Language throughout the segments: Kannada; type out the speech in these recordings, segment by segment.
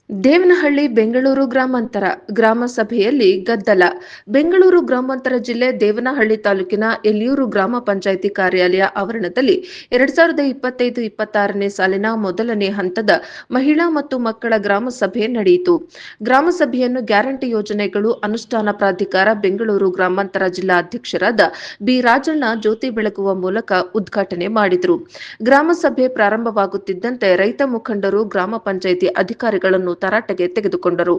ದೇವನಹಳ್ಳಿ ಬೆಂಗಳೂರು ಗ್ರಾಮಾಂತರ ಗ್ರಾಮ ಸಭೆಯಲ್ಲಿ ಗದ್ದಲ. ಬೆಂಗಳೂರು ಗ್ರಾಮಾಂತರ ಜಿಲ್ಲೆ ದೇವನಹಳ್ಳಿ ತಾಲೂಕಿನ ಎಲಿಯೂರು ಗ್ರಾಮ ಪಂಚಾಯಿತಿ ಕಾರ್ಯಾಲಯ ಆವರಣದಲ್ಲಿ 2025-26ನೇ ಸಾಲಿನ ಮೊದಲನೇ ಹಂತದ ಮಹಿಳಾ ಮತ್ತು ಮಕ್ಕಳ ಗ್ರಾಮ ಸಭೆ ನಡೆಯಿತು. ಗ್ರಾಮ ಸಭೆಯನ್ನು ಗ್ಯಾರಂಟಿ ಯೋಜನೆಗಳು ಅನುಷ್ಠಾನ ಪ್ರಾಧಿಕಾರ ಬೆಂಗಳೂರು ಗ್ರಾಮಾಂತರ ಜಿಲ್ಲಾ ಅಧ್ಯಕ್ಷರಾದ ಬಿ ರಾಜಣ್ಣ ಜ್ಯೋತಿ ಬೆಳಗುವ ಮೂಲಕ ಉದ್ಘಾಟನೆ ಮಾಡಿದರು. ಗ್ರಾಮ ಸಭೆ ಪ್ರಾರಂಭವಾಗುತ್ತಿದ್ದಂತೆ ರೈತ ಮುಖಂಡರು ಗ್ರಾಮ ಪಂಚಾಯಿತಿ ಅಧಿಕಾರಿಗಳನ್ನು ತರಾಟೆಗೆ ತೆಗೆದುಕೊಂಡರು.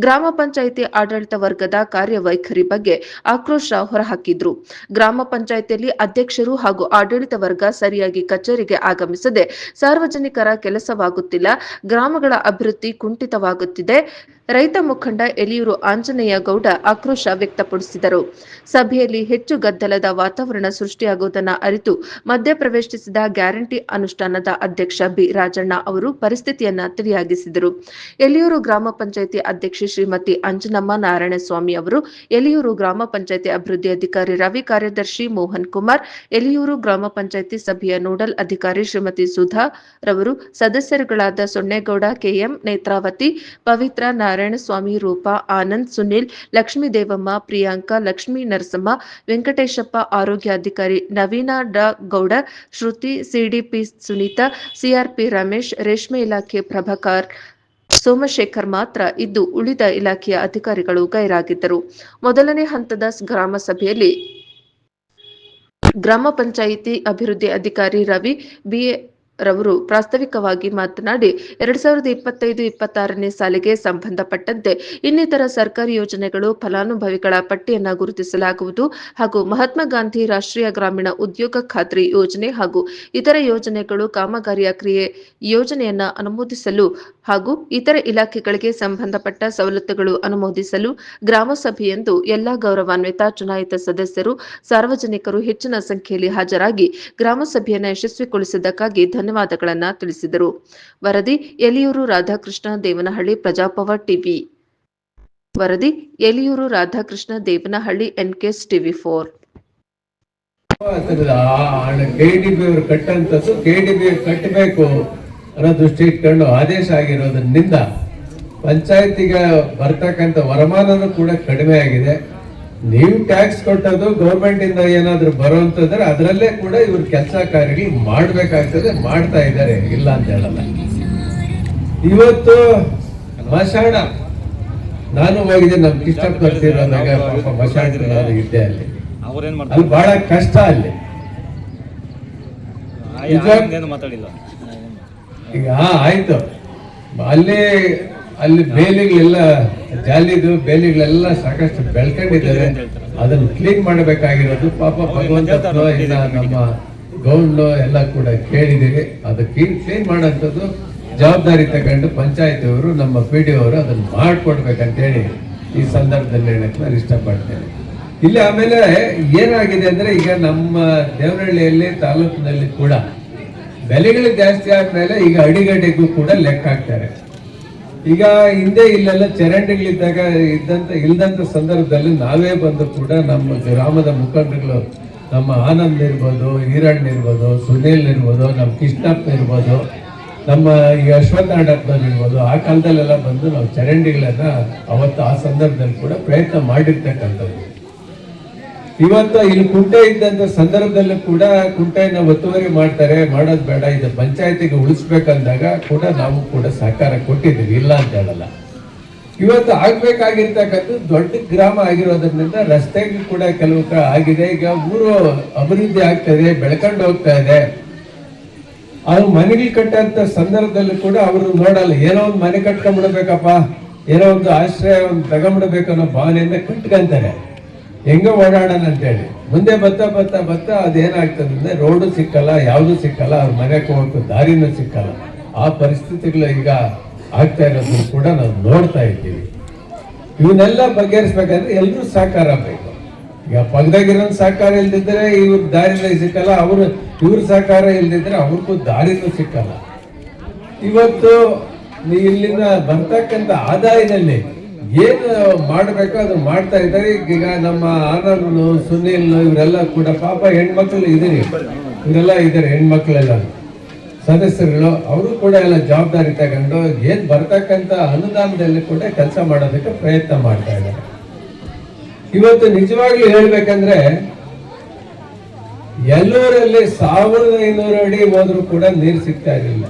ಗ್ರಾಮ ಪಂಚಾಯಿತಿ ಆಡಳಿತ ವರ್ಗದ ಕಾರ್ಯವೈಖರಿ ಬಗ್ಗೆ ಆಕ್ರೋಶ ಹೊರಹಾಕಿದ್ರು. ಗ್ರಾಮ ಪಂಚಾಯಿತಿಯಲ್ಲಿ ಅಧ್ಯಕ್ಷರು ಹಾಗೂ ಆಡಳಿತ ವರ್ಗ ಸರಿಯಾಗಿ ಕಚೇರಿಗೆ ಆಗಮಿಸದೆ ಸಾರ್ವಜನಿಕರ ಕೆಲಸವಾಗುತ್ತಿಲ್ಲ, ಗ್ರಾಮಗಳ ಅಭಿವೃದ್ಧಿ ಕುಂಠಿತವಾಗುತ್ತಿದೆ. ರೈತ ಮುಖಂಡ ಎಲಿಯೂರು ಆಂಜನೇಯ ಗೌಡ ಆಕ್ರೋಶ ವ್ಯಕ್ತಪಡಿಸಿದರು. ಸಭೆಯಲ್ಲಿ ಹೆಚ್ಚು ಗದ್ದಲದ ವಾತಾವರಣ ಸೃಷ್ಟಿಯಾಗುವುದನ್ನು ಅರಿತು ಮಧ್ಯಪ್ರವೇಶಿಸಿದ ಗ್ಯಾರಂಟಿ ಅನುಷ್ಠಾನದ ಅಧ್ಯಕ್ಷ ಬಿ ರಾಜಣ್ಣ ಅವರು ಪರಿಸ್ಥಿತಿಯನ್ನ ತಿಳಿಯಾಗಿಸಿದರು. ಎಲಿಯೂರು ಗ್ರಾಮ ಪಂಚಾಯಿತಿ ಅಧ್ಯಕ್ಷೆ ಶ್ರೀಮತಿ ಅಂಜನಮ್ಮ ನಾರಾಯಣಸ್ವಾಮಿ ಅವರು, ಎಲಿಯೂರು ಗ್ರಾಮ ಪಂಚಾಯಿತಿ ಅಭಿವೃದ್ಧಿ ಅಧಿಕಾರಿ ರವಿ, ಕಾರ್ಯದರ್ಶಿ ಮೋಹನ್ ಕುಮಾರ್, ಎಲಿಯೂರು ಗ್ರಾಮ ಪಂಚಾಯಿತಿ ಸಭೆಯ ನೋಡಲ್ ಅಧಿಕಾರಿ ಶ್ರೀಮತಿ ಸುಧಾ ರವರು, ಸದಸ್ಯರುಗಳಾದ ಸೊನ್ನೇಗೌಡ, ಕೆಎಂ, ನೇತ್ರಾವತಿ, ಪವಿತ್ರ, ನಾರಾಯಣಸ್ವಾಮಿ, ರೂಪಾ, ಆನಂದ್, ಸುನಿಲ್, ಲಕ್ಷ್ಮೀ ದೇವಮ್ಮ, ಪ್ರಿಯಾಂಕಾ, ಲಕ್ಷ್ಮೀ ನರಸಮ್ಮ, ವೆಂಕಟೇಶಪ್ಪ, ಆರೋಗ್ಯಾಧಿಕಾರಿ ನವೀನ ಡಾ ಗೌಡ, ಶ್ರುತಿ, ಸಿಡಿಪಿ ಸುನೀತಾ, ಸಿಆರ್ಪಿ ರಮೇಶ್, ರೇಷ್ಮೆ ಇಲಾಖೆ ಪ್ರಭಾಕರ್, ಸೋಮಶೇಖರ್ ಮಾತ್ರ ಇದ್ದು ಉಳಿದ ಇಲಾಖೆಯ ಅಧಿಕಾರಿಗಳು ಗೈರಾಗಿದ್ದರು. ಮೊದಲನೇ ಹಂತದ ಗ್ರಾಮ ಸಭೆಯಲ್ಲಿ ಗ್ರಾಮ ಪಂಚಾಯಿತಿ ಅಭಿವೃದ್ಧಿ ಅಧಿಕಾರಿ ರವಿ ಬಿ ರವರು ಪ್ರಾಸ್ತಾವಿಕವಾಗಿ ಮಾತನಾಡಿ 2025-26ನೇ ಸಾಲಿಗೆ ಸಂಬಂಧಪಟ್ಟಂತೆ ಇನ್ನಿತರ ಸರ್ಕಾರಿ ಯೋಜನೆಗಳು, ಫಲಾನುಭವಿಗಳ ಪಟ್ಟಿಯನ್ನು ಗುರುತಿಸಲಾಗುವುದು ಹಾಗೂ ಮಹಾತ್ಮ ಗಾಂಧಿ ರಾಷ್ಟ್ರೀಯ ಗ್ರಾಮೀಣ ಉದ್ಯೋಗ ಖಾತ್ರಿ ಯೋಜನೆ ಹಾಗೂ ಇತರ ಯೋಜನೆಗಳು ಕಾಮಗಾರಿಯ ಕ್ರಿಯೆ ಯೋಜನೆಯನ್ನ ಅನುಮೋದಿಸಲು ಹಾಗೂ ಇತರ ಇಲಾಖೆಗಳಿಗೆ ಸಂಬಂಧಪಟ್ಟ ಸವಲತ್ತುಗಳು ಅನುಮೋದಿಸಲು ಗ್ರಾಮ ಸಭೆಯೆಂದು ಎಲ್ಲಾ ಗೌರವಾನ್ವಿತ ಚುನಾಯಿತ ಸದಸ್ಯರು, ಸಾರ್ವಜನಿಕರು ಹೆಚ್ಚಿನ ಸಂಖ್ಯೆಯಲ್ಲಿ ಹಾಜರಾಗಿ ಗ್ರಾಮ ಸಭೆಯನ್ನು ಯಶಸ್ವಿಗೊಳಿಸಿದ್ದಕ್ಕಾಗಿ ಧನ್ಯವಾದಗಳನ್ನು ತಿಳಿಸಿದರು. ವರದಿ ಎಲಿಯೂರು ರಾಧಾಕೃಷ್ಣ, ದೇವನಹಳ್ಳಿ, ಪ್ರಜಾಪವರ್ ಟಿವಿ. ವರದಿ ಎಲಿಯೂರು ರಾಧಾಕೃಷ್ಣ, ದೇವನಹಳ್ಳಿ, ಎನ್ಕೆಎಸ್ ಟಿವಿ4. ಕೆಡಿಬಿ ಅವರು ಕಟ್ಟಂತದ್ದು ಕೆಡಿಬಿ ಕಟ್ಟಬೇಕು ಅನ್ನೋ ದೃಷ್ಟಿ ಇಟ್ಕೊಂಡು ಆದೇಶ ಆಗಿರೋದ್ರಿಂದ ಪಂಚಾಯತಿಗೆ ಬರ್ತಕ್ಕಂಥ ವರಮಾನನೂ ಕೂಡ ಕಡಿಮೆ ಆಗಿದೆ. ನೀವು ಟ್ಯಾಕ್ಸ್ ಕೊಟ್ಟದ್ದು ಗೌರ್ಮೆಂಟ್ ಇಂದ ಏನಾದ್ರು ಬರುವಂತಂದ್ರೆ ಅದರಲ್ಲೇ ಕೂಡ ಇವ್ರು ಕೆಲಸ ಕಾರ್ಯಗಳು ಮಾಡ್ಬೇಕಾಗ್ತದೆ, ಮಾಡ್ತಾ ಇದ್ದಾರೆ, ಇಲ್ಲ ಅಂತ ಹೇಳಲ್ಲ. ಇವತ್ತು ಮಶಾಣ ನಾನು ಹೋಗಿದ್ದೆ, ನಮ್ ಕಿಷ್ಟಪ್ ಬರ್ತಿರೋದಾಗ ಮಶಾಣ ಇದ್ದೆ ಅಲ್ಲಿ ಬಹಳ ಕಷ್ಟ. ಅಲ್ಲಿ ಈಗ ಆಯ್ತು, ಅಲ್ಲಿ ಬೇಲಿಗಳೆಲ್ಲ ಜಾಲಿದು ಬೇಲಿಗಳೆಲ್ಲ ಸಾಕಷ್ಟು ಬೆಳ್ಕೊಂಡಿದ್ದಾರೆ. ಅದನ್ನ ಕ್ಲೀನ್ ಮಾಡಬೇಕಾಗಿರೋದು ಪಾಪ ಭಗವಂತನೋ ಇಲ್ಲ ನಮ್ಮ ಗೌಂಡು ಎಲ್ಲ ಕೂಡ ಕೇಳಿದ್ದೀವಿ. ಅದಕ್ಕೆ ಕ್ಲೀನ್ ಮಾಡೋಂಥದ್ದು ಜವಾಬ್ದಾರಿ ತಗೊಂಡು ಪಂಚಾಯತಿಯವರು, ನಮ್ಮ PDO ಅವರು ಅದನ್ನ ಮಾಡ್ಕೊಡ್ಬೇಕಂತೇಳಿ ಈ ಸಂದರ್ಭದಲ್ಲಿ ಹೇಳಕ್ ನಾನು ಇಷ್ಟಪಡ್ತೇನೆ. ಇಲ್ಲಿ ಆಮೇಲೆ ಏನಾಗಿದೆ ಅಂದ್ರೆ, ಈಗ ನಮ್ಮ ದೇವನಹಳ್ಳಿಯಲ್ಲಿ ತಾಲೂಕಿನಲ್ಲಿ ಕೂಡ ಬೆಲೆಗಳು ಜಾಸ್ತಿ ಆದ್ಮೇಲೆ ಈಗ ಅಡಿಗಡ್ಡೆಗೂ ಕೂಡ ಲೆಕ್ಕ ಹಾಕ್ತಾರೆ. ಈಗ ಹಿಂದೆ ಇಲ್ಲೆಲ್ಲ ಚರಂಡಿಗಳಿದ್ದಾಗ ಇಲ್ದಂತ ಸಂದರ್ಭದಲ್ಲಿ ನಾವೇ ಬಂದು ಕೂಡ ನಮ್ಮ ಗ್ರಾಮದ ಮುಖಂಡರುಗಳು, ನಮ್ಮ ಆನಂದ್ ಇರ್ಬೋದು, ಈರಣ್ಣ ಇರ್ಬೋದು, ಸುನೀಲ್ ಇರ್ಬೋದು, ನಮ್ಮ ಕೃಷ್ಣಪ್ಪ ಇರ್ಬೋದು, ನಮ್ಮ ಈ ಅಶ್ವತ್ಥಾಡಪ್ಪನವ್ರು ಇರ್ಬೋದು, ಆ ಕಾಲದಲ್ಲೆಲ್ಲ ಬಂದು ನಾವು ಚರಂಡಿಗಳನ್ನ ಅವತ್ತು ಆ ಸಂದರ್ಭದಲ್ಲಿ ಕೂಡ ಪ್ರಯತ್ನ ಮಾಡಿರ್ತಕ್ಕಂಥದ್ದು. ಇವತ್ತು ಇಲ್ಲಿ ಕುಂಟೆ ಇದ್ದಂತ ಸಂದರ್ಭದಲ್ಲೂ ಕೂಡ ಕುಂಟೆಯನ್ನ ಒತ್ತುವರಿ ಮಾಡ್ತಾರೆ, ಮಾಡೋದು ಬೇಡ, ಇದು ಪಂಚಾಯತಿಗೆ ಉಳಿಸ್ಬೇಕಂದಾಗ ಕೂಡ ನಾವು ಕೂಡ ಸಹಕಾರ ಕೊಟ್ಟಿದ್ದೀವಿ, ಇಲ್ಲ ಅಂತ ಹೇಳಲ್ಲ. ಇವತ್ತು ಆಗ್ಬೇಕಾಗಿರ್ತಕ್ಕಂಥ ದೊಡ್ಡ ಗ್ರಾಮ ಆಗಿರೋದ್ರಿಂದ ರಸ್ತೆಗೂ ಕೂಡ ಕೆಲವು ಆಗಿದೆ. ಈಗ ಊರು ಅಭಿವೃದ್ಧಿ ಆಗ್ತಾ ಇದೆ, ಬೆಳ್ಕೊಂಡು ಹೋಗ್ತಾ ಇದೆ. ಅವ್ರು ಮನೆಗಳು ಕಟ್ಟಂತ ಸಂದರ್ಭದಲ್ಲೂ ಕೂಡ ಅವರು ನೋಡಲ್ಲ, ಏನೋ ಒಂದು ಮನೆ ಕಟ್ಕೊಂಡ್ಬಿಡ್ಬೇಕಪ್ಪ, ಏನೋ ಒಂದು ಆಶ್ರಯ ಒಂದು ತಗೊಂಡ್ಬಿಡ್ಬೇಕು ಅನ್ನೋ ಭಾವನೆಯಿಂದ ಕಟ್ಕೊಂತಾರೆ, ಹೆಂಗ ಓಡಾಡೋಣ ಅಂತೇಳಿ. ಮುಂದೆ ಬತ್ತಾ ಅದೇನಾಗ್ತದೆ, ರೋಡು ಸಿಕ್ಕಲ್ಲ, ಯಾವುದು ಸಿಕ್ಕಲ್ಲ, ಅವ್ರ ಮನೆಗೆ ಹೋಗಕ್ಕೆ ದಾರಿನೂ ಸಿಕ್ಕಲ್ಲ. ಆ ಪರಿಸ್ಥಿತಿಗಳು ಈಗ ಆಗ್ತಾ ಇರೋದನ್ನು ಕೂಡ ನಾವು ನೋಡ್ತಾ ಇದ್ದೀವಿ. ಇವನ್ನೆಲ್ಲ ಬಗೆಹರಿಸ್ಬೇಕಂದ್ರೆ ಎಲ್ಲರೂ ಸಹಕಾರ ಬೇಕು. ಈಗ ಪಕ್ಕದಾಗಿರೋ ಸಹಕಾರ ಇಲ್ದಿದ್ರೆ ಇವ್ರ ದಾರಿನೂ ಸಿಕ್ಕಲ್ಲ, ಇವ್ರ ಸಹಕಾರ ಇಲ್ದಿದ್ರೆ ಅವ್ರಿಗೂ ದಾರಿನೂ ಸಿಕ್ಕಲ್ಲ. ಇವತ್ತು ಇಲ್ಲಿಂದ ಬರ್ತಕ್ಕಂಥ ಆದಾಯದಲ್ಲಿ ಏನು ಮಾಡಬೇಕೋ ಅದು ಮಾಡ್ತಾ ಇದ್ದಾರೆ. ಈಗ ನಮ್ಮ ಆನಂದ್, ಸುನೀಲ್ ಇವರೆಲ್ಲ ಕೂಡ ಪಾಪ ಹೆಣ್ಮಕ್ಳು ಇದೀರಿ, ಇವರೆಲ್ಲ ಇದ್ದಾರೆ ಹೆಣ್ಮಕ್ಳೆಲ್ಲ. ಸದಸ್ಯರುಗಳು ಅವರು ಕೂಡ ಎಲ್ಲ ಜವಾಬ್ದಾರಿ ತಗೊಂಡು ಏನ್ ಬರ್ತಕ್ಕಂಥ ಅನುದಾನದಲ್ಲಿ ಕೂಡ ಕೆಲಸ ಮಾಡೋದಕ್ಕೆ ಪ್ರಯತ್ನ ಮಾಡ್ತಾ ಇದ್ದಾರೆ. ಇವತ್ತು ನಿಜವಾಗ್ಲೂ ಹೇಳ್ಬೇಕಂದ್ರೆ ಎಲ್ಲೂರಲ್ಲಿ 1500 ಅಡಿ ಹೋದ್ರೂ ಕೂಡ ನೀರು ಸಿಗ್ತಾ ಇರಲಿಲ್ಲ.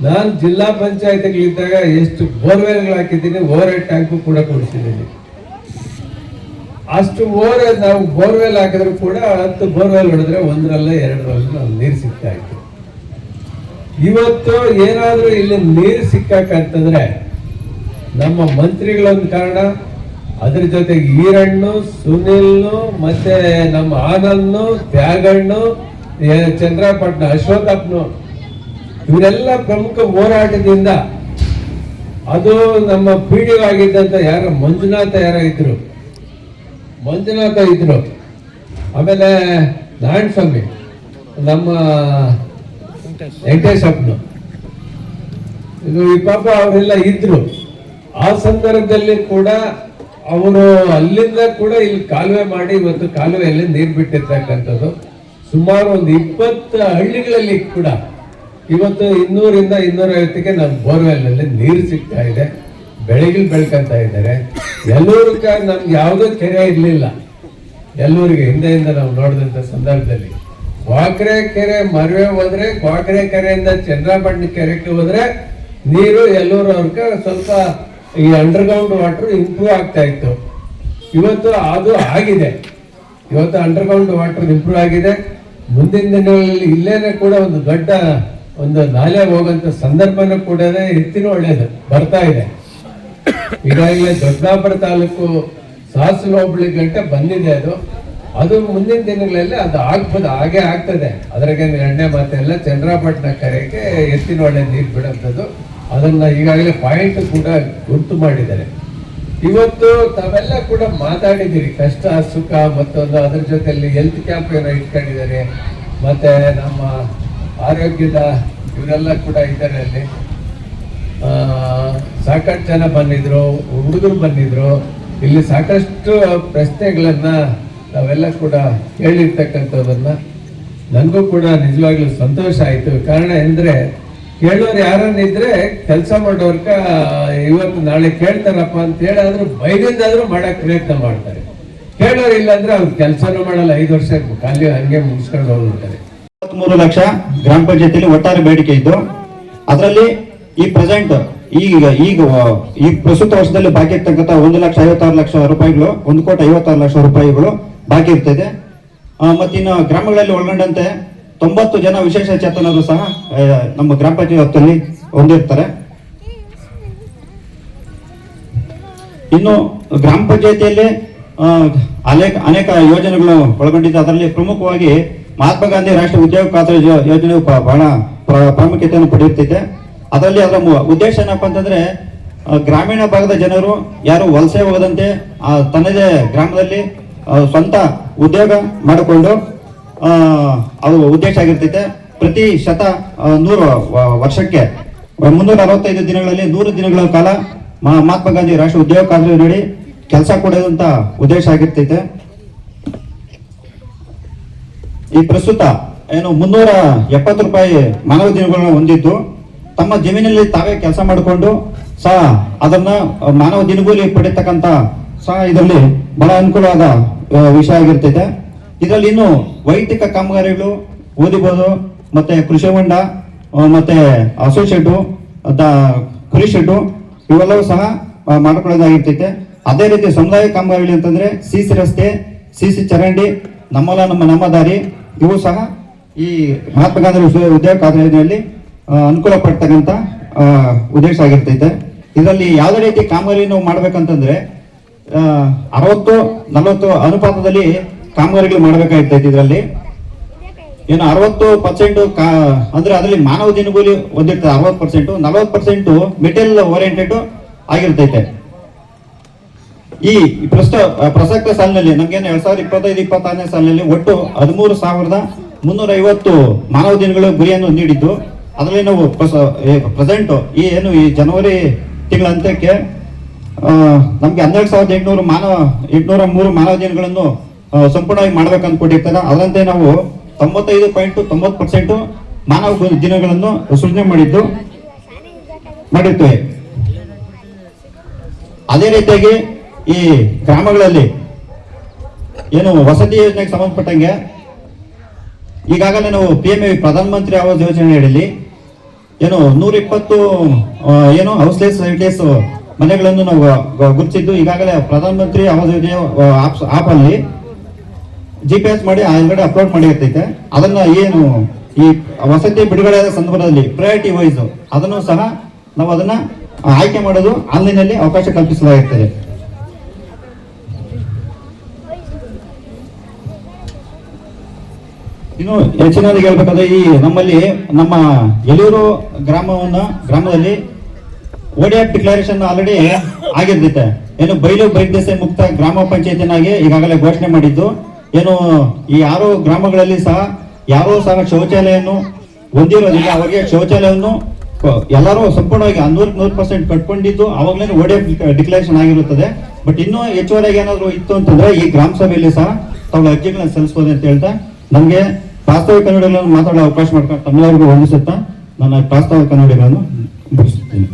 ನಾನು ಜಿಲ್ಲಾ ಪಂಚಾಯತ್ಗಳಿದ್ದಾಗ ಎಷ್ಟು ಬೋರ್ವೆಲ್ಗಳು ಹಾಕಿದ್ದೀನಿ, ಓವರ್ ಹೆಡ್ ಟ್ಯಾಂಕು ಕೂಡ ಕೊಡಿಸಿದ್ದೀನಿ. ಅಷ್ಟು ನಾವು ಬೋರ್ವೆಲ್ ಹಾಕಿದ್ರು ಕೂಡ 10 ಬೋರ್ವೆಲ್ ಹೊಡೆದ್ರೆ 1ರಲ್ಲಿ 2ರಲ್ಲಿ ನಮ್ಗೆ ನೀರು ಸಿಗ್ತಾ ಇತ್ತು. ಇವತ್ತು ಏನಾದ್ರೂ ಇಲ್ಲಿ ನೀರು ಸಿಕ್ಕಂತಂದ್ರೆ ನಮ್ಮ ಮಂತ್ರಿಗಳೊಂದು ಕಾರಣ, ಅದ್ರ ಜೊತೆಗೆ ಈರಣ್ಣು, ಸುನಿಲ್ನು, ಮತ್ತೆ ನಮ್ಮ ಆನಂದ್ನು, ತ್ಯಾಗಣ್ಣು, ಚಂದ್ರಪಟ್ಟಣ ಅಶ್ವಥಪ್ಪನು, ಇವರೆಲ್ಲ ಪ್ರಮುಖ ಹೋರಾಟದಿಂದ, ಅದು ನಮ್ಮ ಪಿಡಿಒ ಆಗಿದ್ದಂತ ಯಾರು ಮಂಜುನಾಥ ಇದ್ರು, ಆಮೇಲೆ ನಾರಾಯಣ ಸ್ವಾಮಿ, ನಮ್ಮ ವೆಂಕಟೇಶಪ್ಪನು, ಇದು ಈ ಪಾಪ ಅವರೆಲ್ಲ ಇದ್ರು. ಆ ಸಂದರ್ಭದಲ್ಲಿ ಕೂಡ ಅವರು ಅಲ್ಲಿಂದ ಕೂಡ ಇಲ್ಲಿ ಕಾಲುವೆ ಮಾಡಿ ಇವತ್ತು ಕಾಲುವೆಯಲ್ಲಿ ನೀರು ಬಿಟ್ಟಿರ್ತಕ್ಕಂಥದ್ದು. ಸುಮಾರು ಒಂದು 20 ಹಳ್ಳಿಗಳಲ್ಲಿ ಕೂಡ ಇವತ್ತು 200ರಿಂದ 250ಕ್ಕೆ ನಮ್ಮ ಬೋರ್ವೆಲ್ ನಲ್ಲಿ ನೀರು ಸಿಗ್ತಾ ಇದೆ. ಬೆಳೆಗಳು ಬೆಳ್ಕೊಂತ ಇದ್ದಾರೆ. ಎಲ್ಲೂರ್ಗ ನಮ್ಗೆ ಯಾವುದೋ ಕೆರೆ ಇರ್ಲಿಲ್ಲ. ಎಲ್ಲೂರಿಗೆ ಹಿಂದೆಯಿಂದ ನಾವು ನೋಡಿದಂತ ಸಂದರ್ಭದಲ್ಲಿ ಕ್ವಾಕ್ರೆ ಕೆರೆ ಮರವೆ ಹೋದ್ರೆ, ಕ್ವಾಕ್ರೆ ಕೆರೆಯಿಂದ ಚಂದ್ರಪಟ್ಟಣ ಕೆರೆಗೆ ಹೋದ್ರೆ ನೀರು ಎಲ್ಲೂರವ್ರಗ ಸ್ವಲ್ಪ ಈ ಅಂಡರ್ಗ್ರೌಂಡ್ ವಾಟರ್ ಇಂಪ್ರೂವ್ ಆಗ್ತಾ ಇತ್ತು. ಇವತ್ತು ಅದು ಆಗಿದೆ. ಇವತ್ತು ಅಂಡರ್ಗ್ರೌಂಡ್ ವಾಟರ್ ಇಂಪ್ರೂವ್ ಆಗಿದೆ. ಮುಂದಿನ ದಿನಗಳಲ್ಲಿ ಇಲ್ಲೇನೆ ಕೂಡ ಒಂದು ದೊಡ್ಡ ನಾಲೆ ಹೋಗಂತ ಸಂದರ್ಭನೂ ಕೂಡ ಹೆಚ್ಚಿನ ಒಳ್ಳೇದು ಬರ್ತಾ ಇದೆ. ಈಗಾಗಲೇ ದೊಡ್ಡಬಳ್ಳಾಪುರ ತಾಲೂಕು ಸಾಸಲು ಹೋಬಳಿ ಗಂಟೆ ಬಂದಿದೆ. ಅದು ಮುಂದಿನ ದಿನಗಳಲ್ಲಿ ಅದು ಹಾಗೆ ಆಗ್ತದೆ. ಅದ್ರಾಗೆ ಎರಡನೇ ಮಾತೆಲ್ಲ ಚಂದ್ರಪಟ್ಟಣ ಕೆರೆಗೆ ಎತ್ತಿನ ಒಳ್ಳೆ ನೀರು ಬಿಡುವಂಥದ್ದು. ಅದನ್ನ ಈಗಾಗಲೇ ಪಾಯಿಂಟ್ ಕೂಡ ಗುರ್ತು ಮಾಡಿದ್ದಾರೆ. ಇವತ್ತು ತಾವೆಲ್ಲ ಕೂಡ ಮಾತಾಡಿದ್ದೀರಿ, ಕಷ್ಟ ಸುಖ ಮತ್ತೊಂದು, ಅದ್ರ ಜೊತೆಯಲ್ಲಿ ಹೆಲ್ತ್ ಕ್ಯಾಂಪ್ ಏನೋ ಇಟ್ಕೊಂಡಿದ್ದಾರೆ, ಮತ್ತೆ ನಮ್ಮ ಆರೋಗ್ಯದ ಇವರೆಲ್ಲ ಕೂಡ ಇದ್ದಾರೆ. ಅಲ್ಲಿ ಸಾಕಷ್ಟು ಜನ ಬಂದಿದ್ರು, ಹುಡುಗರು ಬಂದಿದ್ರು. ಇಲ್ಲಿ ಸಾಕಷ್ಟು ಪ್ರಶ್ನೆಗಳನ್ನ ನಾವೆಲ್ಲ ಕೂಡ ಕೇಳಿರ್ತಕ್ಕಂಥದನ್ನ ನನಗೂ ಕೂಡ ನಿಜವಾಗ್ಲೂ ಸಂತೋಷ ಆಯಿತು. ಕಾರಣ ಎಂದ್ರೆ ಕೇಳೋರು ಯಾರನ್ನಿದ್ರೆ ಕೆಲಸ ಮಾಡೋರ್ಗ ಇವತ್ತು ನಾಳೆ ಕೇಳ್ತಾರಪ್ಪ ಅಂತ ಹೇಳಿದ್ರು ಬೈದಿಂದಾದ್ರೂ ಮಾಡಕ್ ಪ್ರಯತ್ನ ಮಾಡ್ತಾರೆ. ಕೇಳೋರು ಇಲ್ಲ ಅಂದ್ರೆ ಅವ್ರು ಕೆಲಸನೂ ಮಾಡಲ್ಲ, 5 ವರ್ಷ ಖಾಲಿ ಹಂಗೆ ಮುಗಿಸ್ಕೊಂಡು ಹೋಗ್ಬಿಡ್ತಾರೆ. 23 ಲಕ್ಷ ಗ್ರಾಮ ಪಂಚಾಯತಿಯಲ್ಲಿ ಒಟ್ಟಾರೆ ಬೇಡಿಕೆ ಇದ್ದು, ಅದರಲ್ಲಿ ಈ ಪ್ರೆಸೆಂಟ್ ಈ ಪ್ರಸ್ತುತ ವರ್ಷದಲ್ಲಿ ಬಾಕಿ ಇರ್ತಕ್ಕಂಥ 1,56,00,000 ರೂಪಾಯಿಗಳು, 1,56,00,000 ರೂಪಾಯಿಗಳು ಬಾಕಿ ಇರ್ತದೆ. ಮತ್ತಿನ್ನು ಗ್ರಾಮಗಳಲ್ಲಿ ಒಳಗೊಂಡಂತೆ 90 ಜನ ವಿಶೇಷ ಚೇತನರು ಸಹ ನಮ್ಮ ಗ್ರಾಮ ಪಂಚಾಯತಿಯಲ್ಲಿ ಹೊಂದಿರ್ತಾರೆ. ಇನ್ನು ಗ್ರಾಮ ಪಂಚಾಯತಿಯಲ್ಲಿ ಅನೇಕ ಯೋಜನೆಗಳು ಒಳಗೊಂಡಿದ್ದು, ಅದರಲ್ಲಿ ಪ್ರಮುಖವಾಗಿ ಮಹಾತ್ಮ ಗಾಂಧಿ ರಾಷ್ಟ್ರೀಯ ಉದ್ಯೋಗ ಖಾತ್ರಿ ಯೋಜನೆಯು ಬಹಳ ಪ್ರಾಮುಖ್ಯತೆಯನ್ನು ಪಡೆಯುತ್ತಿದೆ. ಅದರಲ್ಲಿ ಅದರ ಉದ್ದೇಶ ಏನಪ್ಪಾ ಅಂತಂದ್ರೆ, ಗ್ರಾಮೀಣ ಭಾಗದ ಜನರು ಯಾರು ವಲಸೆ ಹೋಗದಂತೆ ತನ್ನದೇ ಗ್ರಾಮದಲ್ಲಿ ಸ್ವಂತ ಉದ್ಯೋಗ ಮಾಡಿಕೊಂಡು ಅದು ಉದ್ದೇಶ ಆಗಿರ್ತೈತೆ. ಪ್ರತಿ 100 ವರ್ಷಕ್ಕೆ 365 ದಿನಗಳಲ್ಲಿ 100 ದಿನಗಳ ಕಾಲ ಮಹಾತ್ಮ ಗಾಂಧಿ ರಾಷ್ಟ್ರೀಯ ಉದ್ಯೋಗ ಖಾತ್ರಿ ನೀಡಿ ಕೆಲಸ ಕೊಡೋದಂತ ಉದ್ದೇಶ ಆಗಿರ್ತೈತೆ. ಈ ಪ್ರಸ್ತುತ ಏನು 370 ರೂಪಾಯಿ ಮಾನವ ದಿನಗಳನ್ನು ಹೊಂದಿದ್ದು, ತಮ್ಮ ಜಮೀನಲ್ಲಿ ತಾವೇ ಕೆಲಸ ಮಾಡಿಕೊಂಡು ಸಹ ಅದನ್ನ ಮಾನವ ದಿನಗೂಲಿ ಪಡಿತಕ್ಕಂತ ಸಹ ಇದರಲ್ಲಿ ಬಹಳ ಅನುಕೂಲವಾದ ವಿಷಯ ಆಗಿರ್ತೈತೆ. ಇದರಲ್ಲಿ ಇನ್ನು ವೈಯಕ್ತಿಕ ಕಾಮಗಾರಿಗಳು ಓದಿಬಹುದು, ಮತ್ತೆ ಕೃಷಿ ಹೊಂಡ, ಮತ್ತೆ ಹಸು ಶೆಡ್ಡು, ಕುರಿ ಶೆಡ್ಡು ಇವೆಲ್ಲವೂ ಸಹ ಮಾಡಿಕೊಳ್ಳೋದಾಗಿರ್ತೈತೆ. ಅದೇ ರೀತಿ ಸಮುದಾಯ ಕಾಮಗಾರಿಗಳು ಅಂತಂದ್ರೆ ಸಿಸಿ ರಸ್ತೆ, ಸಿಸಿ ಚರಂಡಿ, ನಮ್ಮ ದಾರಿ ಇವು ಸಹ ಈ ಮಹಾತ್ಮ ಗಾಂಧಿ ಉದ್ಯೋಗ ಖಾತ್ರಿ ಯೋಜನೆಯಲ್ಲಿ ಅನುಕೂಲ ಪಡ್ತಕ್ಕಂಥ ಉದ್ದೇಶ ಆಗಿರ್ತೈತೆ. ಇದರಲ್ಲಿ ಯಾವುದೇ ರೀತಿ ಕಾಮಗಾರಿ ನಾವು ಮಾಡ್ಬೇಕಂತಂದ್ರೆ 60-40 ಅನುಪಾತದಲ್ಲಿ ಕಾಮಗಾರಿಗಳು ಮಾಡ್ಬೇಕಾಗಿರ್ತೈತೆ. ಇದರಲ್ಲಿ ಏನು 60% ಅಂದ್ರೆ ಅದರಲ್ಲಿ ಮಾನವ ದಿನಗೂಲಿ ಹೊಂದಿರ್ತದೆ 60%, 40% ಮೆಟೀರಿಯಲ್ ಓರಿಯೆಂಟೆಡ್ ಆಗಿರ್ತೈತೆ. ಈ ಪ್ರಸಕ್ತ ಸಾಲಿನಲ್ಲಿ ನಮ್ಗೇನು 2025-26ನೇ ಸಾಲಿನಲ್ಲಿ ಒಟ್ಟು 13,350 ಮಾನವ ದಿನಗಳ ಗುರಿಯನ್ನು ನೀಡಿದ್ದು, ಅದರಲ್ಲಿ ನಾವು ಪ್ರೆಸೆಂಟ್ ಈ ಜನವರಿ ತಿಂಗಳ ಅಂತ್ಯಕ್ಕೆ ನಮ್ಗೆ 12,803 ಮಾನವ ದಿನಗಳನ್ನು ಸಂಪೂರ್ಣವಾಗಿ ಮಾಡ್ಬೇಕಂತ ಕೊಟ್ಟಿರ್ತಾರೆ. ಅದರಂತೆ ನಾವು 95.90% ಮಾನವ ದಿನಗಳನ್ನು ಸೃಜನೆ ಮಾಡಿರ್ತೇವೆ. ಅದೇ ರೀತಿಯಾಗಿ ಈ ಗ್ರಾಮಗಳಲ್ಲಿ ಏನು ವಸತಿ ಯೋಜನೆಗೆ ಸಂಬಂಧಪಟ್ಟಂಗೆ ಈಗಾಗಲೇ ನಾವು PMAY ಪ್ರಧಾನ ಮಂತ್ರಿ ಆವಾಸ್ ಯೋಜನೆ ಅಡಿಯಲ್ಲಿ ಏನು 120 ಏನು ಹೌಸ್ಲೆಸ್ ಸೈಟ್ಲೆಸ್ ಮನೆಗಳನ್ನು ನಾವು ಗುರುತಿಸಿದ್ದು. ಈಗಾಗಲೇ ಪ್ರಧಾನ ಮಂತ್ರಿ ಆವಾಸ್ ಯೋಜನೆ ಆಪ್ ಅಲ್ಲಿ GPS ಮಾಡಿ ಆಲ್ರೆಡಿ ಅಪ್ಲೋಡ್ ಮಾಡಿರ್ತೈತೆ. ಅದನ್ನ ಏನು ಈ ವಸತಿ ಬಿಡುಗಡೆಯಾದ ಸಂದರ್ಭದಲ್ಲಿ ಪ್ರಯಾರಿಟಿ ವೈಸ್ ಅದನ್ನು ಸಹ ನಾವು ಅದನ್ನ ಆಯ್ಕೆ ಮಾಡೋದು ಆನ್ಲೈನ್ ಅಲ್ಲಿ ಅವಕಾಶ ಕಲ್ಪಿಸಲಾಗುತ್ತದೆ. ಇನ್ನು ಹೆಚ್ಚಿನದಾಗಿ ಹೇಳ್ಬೇಕಾದ್ರೆ ಈ ನಮ್ಮಲ್ಲಿ ನಮ್ಮ ಯಲೂರು ಗ್ರಾಮದಲ್ಲಿ ODF ಡಿಕ್ಲರೇಷನ್ ಆಲ್ರೆಡಿ ಆಗಿರ್ತೈತೆ. ಏನು ಬಯಲು ಬೈಲ್ದೆಸೆ ಮುಕ್ತ ಗ್ರಾಮ ಪಂಚಾಯತಿನಾಗಿ ಈಗಾಗಲೇ ಘೋಷಣೆ ಮಾಡಿದ್ದು. ಏನು ಈ 6 ಗ್ರಾಮಗಳಲ್ಲಿ ಸಹ ಯಾರೋ ಸಹ ಶೌಚಾಲಯವನ್ನು ಹೊಂದಿರೋದಿಲ್ಲ. ಅವರಿಗೆ ಶೌಚಾಲಯವನ್ನು ಎಲ್ಲರೂ ಸಂಪೂರ್ಣವಾಗಿ 100% ಕಟ್ಕೊಂಡಿದ್ದು ಅವಾಗಲೇ ODF ಡಿಕ್ಲರೇಷನ್ ಆಗಿರುತ್ತದೆ. ಬಟ್ ಇನ್ನೂ ಹೆಚ್ಚುವರಿಯಾಗಿ ಏನಾದ್ರು ಇತ್ತು ಅಂತಂದ್ರೆ ಈ ಗ್ರಾಮ ಸಭೆಯಲ್ಲಿ ಸಹ ತಾವು ಅರ್ಜಿಗಳನ್ನ ಸಲ್ಲಿಸಬಹುದು ಅಂತ ಹೇಳ್ತಾ ನಮಗೆ ಪ್ರಾಸ್ತಾವಿಕ ಕನ್ನಡಿಗಳನ್ನು ಮಾತಾಡೋ ಅವಕಾಶ ಮಾಡ್ಕೊಂಡು ತಮ್ಮೆಲ್ಲರಿಗೂ ವಂದಿಸುತ್ತಾ ನನ್ನ ಪ್ರಾಸ್ತಾವಿಕ ಕನ್ನಡಿಗಳನ್ನು ಮುಗಿಸುತ್ತೇನೆ.